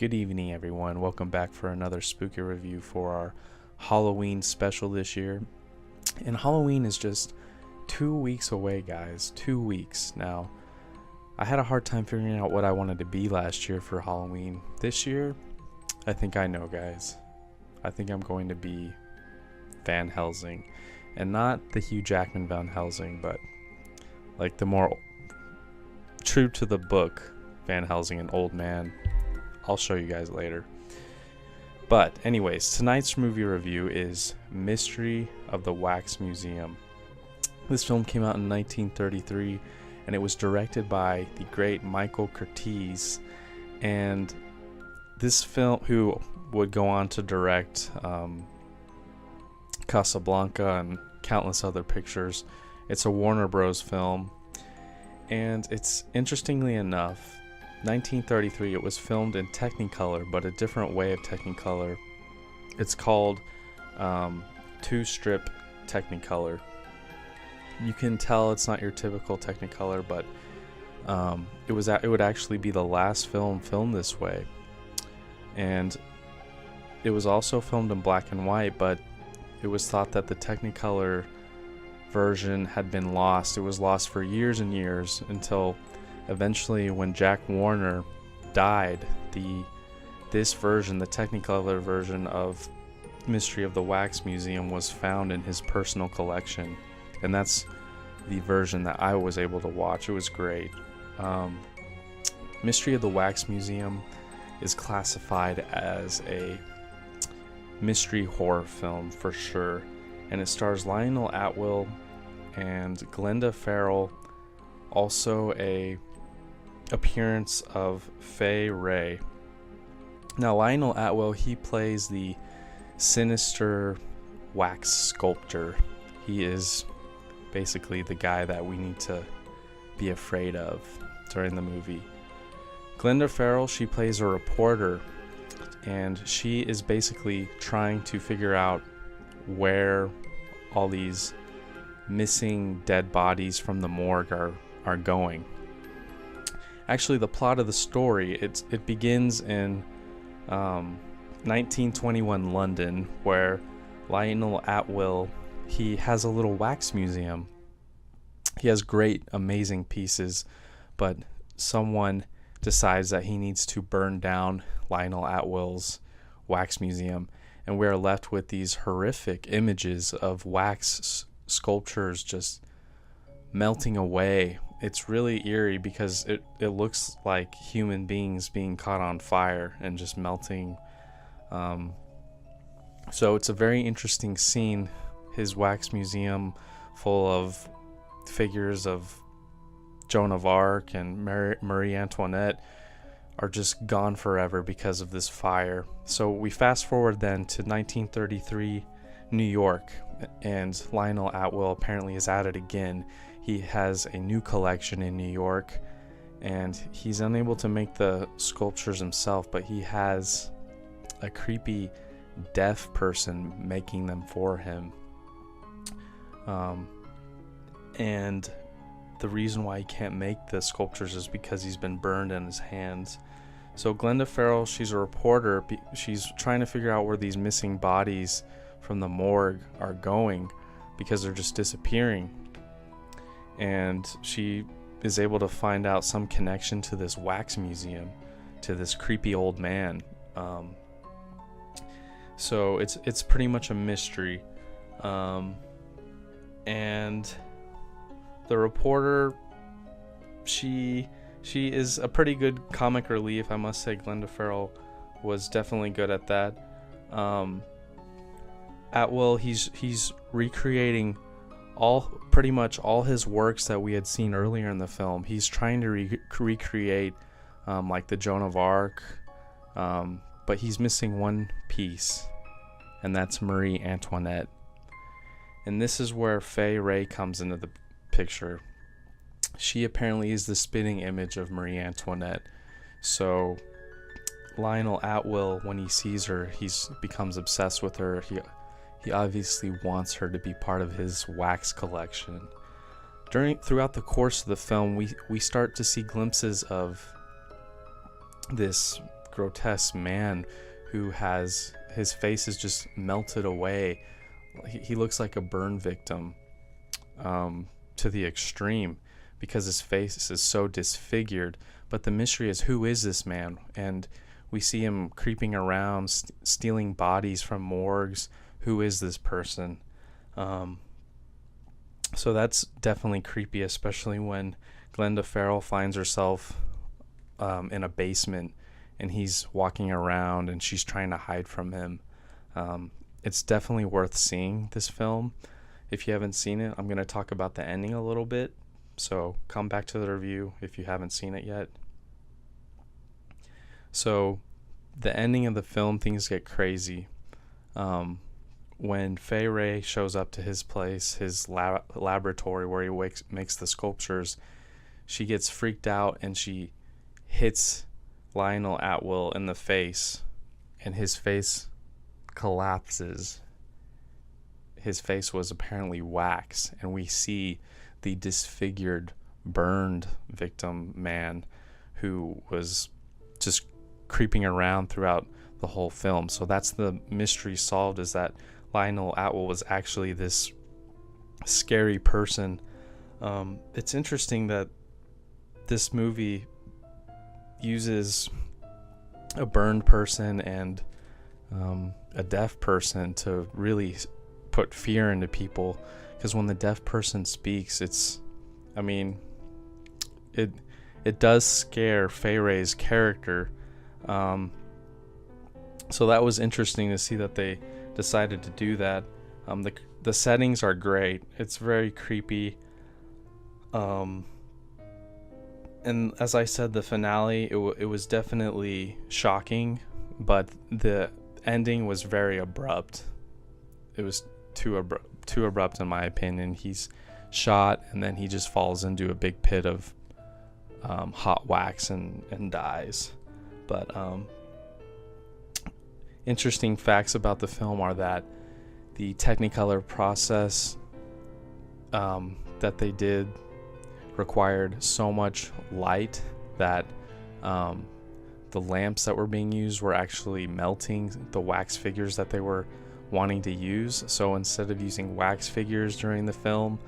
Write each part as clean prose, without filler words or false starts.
Good evening, everyone. Welcome back for another spooky review for our Halloween special this year. And Halloween is just 2 weeks away, guys. 2 weeks. Now, I had a hard time figuring out what I wanted to be last year for Halloween. This year, I think I know, guys. I think I'm going to be Van Helsing. And not the Hugh Jackman Van Helsing, but like the more true to the book Van Helsing, an old man. I'll show you guys later. But anyways, tonight's movie review is Mystery of the Wax Museum. This film came out in 1933 and it was directed by the great Michael Curtiz. And this film, who would go on to direct Casablanca and countless other pictures. It's a Warner Bros. Film. And it's, interestingly enough, 1933, it was filmed in Technicolor, but a different way of Technicolor. It's called two-strip Technicolor. You can tell it's not your typical Technicolor, but it would actually be the last film filmed this way. And it was also filmed in black and white, but it was thought that the Technicolor version had been lost. It was lost for years and years until eventually, when Jack Warner died, this version, the Technicolor version of Mystery of the Wax Museum, was found in his personal collection, and that's the version that I was able to watch. It was great. Mystery of the Wax Museum is classified as a mystery horror film for sure, and it stars Lionel Atwill and Glenda Farrell. Also a appearance of Wray. Now, Lionel Atwill, he plays the sinister wax sculptor. He is basically the guy that we need to be afraid of during the movie. Glenda Farrell, she plays a reporter, and she is basically trying to figure out where all these missing dead bodies from the morgue are going. Actually, the plot of the story, it begins in 1921 London, where Lionel Atwill, he has a little wax museum. He has great, amazing pieces, but someone decides that he needs to burn down Lionel Atwill's wax museum, and we're left with these horrific images of wax sculptures just melting away. It's really eerie because it looks like human beings being caught on fire and just melting. So it's a very interesting scene. His wax museum full of figures of Joan of Arc and Marie Antoinette are just gone forever because of this fire. So we fast forward then to 1933 New York, and Lionel Atwill apparently is at it again. He has a new collection in New York, and he's unable to make the sculptures himself, but he has a creepy deaf person making them for him. And the reason why he can't make the sculptures is because he's been burned in his hands. So Glenda Farrell, she's a reporter. She's trying to figure out where these missing bodies from the morgue are going, because they're just disappearing. And she is able to find out some connection to this wax museum, to this creepy old man. So it's pretty much a mystery. And the reporter, she is a pretty good comic relief, I must say. Glenda Farrell was definitely good at that. Atwill, he's recreating pretty much all his works that we had seen earlier in the film. He's trying to recreate like the Joan of Arc, but he's missing one piece, and that's Marie Antoinette. And this is where Wray comes into the picture. She apparently is the spitting image of Marie Antoinette. So Lionel Atwill, when he sees her, he becomes obsessed with her. He obviously wants her to be part of his wax collection. Throughout the course of the film, we start to see glimpses of this grotesque man who has his face is just melted away. He looks like a burn victim to the extreme because his face is so disfigured. But the mystery is, who is this man? And we see him creeping around, stealing bodies from morgues. Who is this person? So that's definitely creepy, especially when Glenda Farrell finds herself in a basement and he's walking around and she's trying to hide from him. It's definitely worth seeing this film. If you haven't seen it, I'm going to talk about the ending a little bit. So come back to the review if you haven't seen it yet. So the ending of the film, things get crazy. When Wray shows up to his place, his laboratory where he makes the sculptures, she gets freaked out and she hits Lionel Atwill in the face, and his face collapses. His face was apparently wax, and we see the disfigured, burned victim man who was just creeping around throughout the whole film. So that's the mystery solved, is that Lionel Atwill was actually this scary person. It's interesting that this movie uses a burned person and a deaf person to really put fear into people, because when the deaf person speaks, it does scare Fayray's character. So that was interesting to see that they decided to do that. The settings are great. It's very creepy. And as I said, the finale, it was definitely shocking, but the ending was very abrupt. It was too abrupt in my opinion. He's shot and then he just falls into a big pit of hot wax and dies. But interesting facts about the film are that the Technicolor process that they did required so much light that the lamps that were being used were actually melting the wax figures that they were wanting to use. So instead of using wax figures during the film,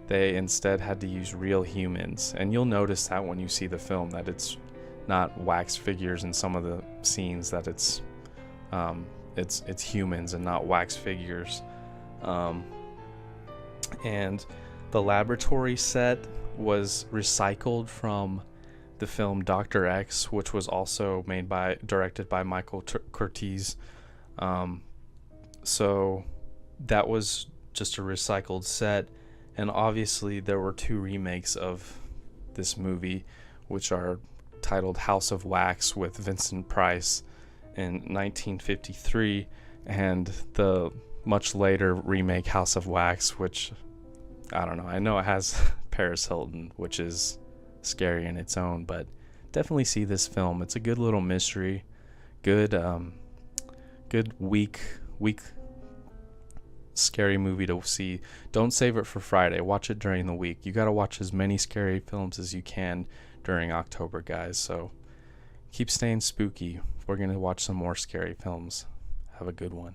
they instead had to use real humans. And you'll notice that when you see the film, that it's not wax figures in some of the scenes, that it's humans and not wax figures. And the laboratory set was recycled from the film Dr. X, which was also directed by Michael Curtiz. So that was just a recycled set. And obviously there were 2 remakes of this movie, which are titled House of Wax with Vincent Price in 1953, and the much later remake House of Wax, which I don't know. I know it has Paris Hilton, which is scary in its own, but definitely see this film. It's a good little mystery. Good week scary movie to see. Don't save it for Friday. Watch it during the week. You got to watch as many scary films as you can during October, guys. So keep staying spooky. We're going to watch some more scary films. Have a good one.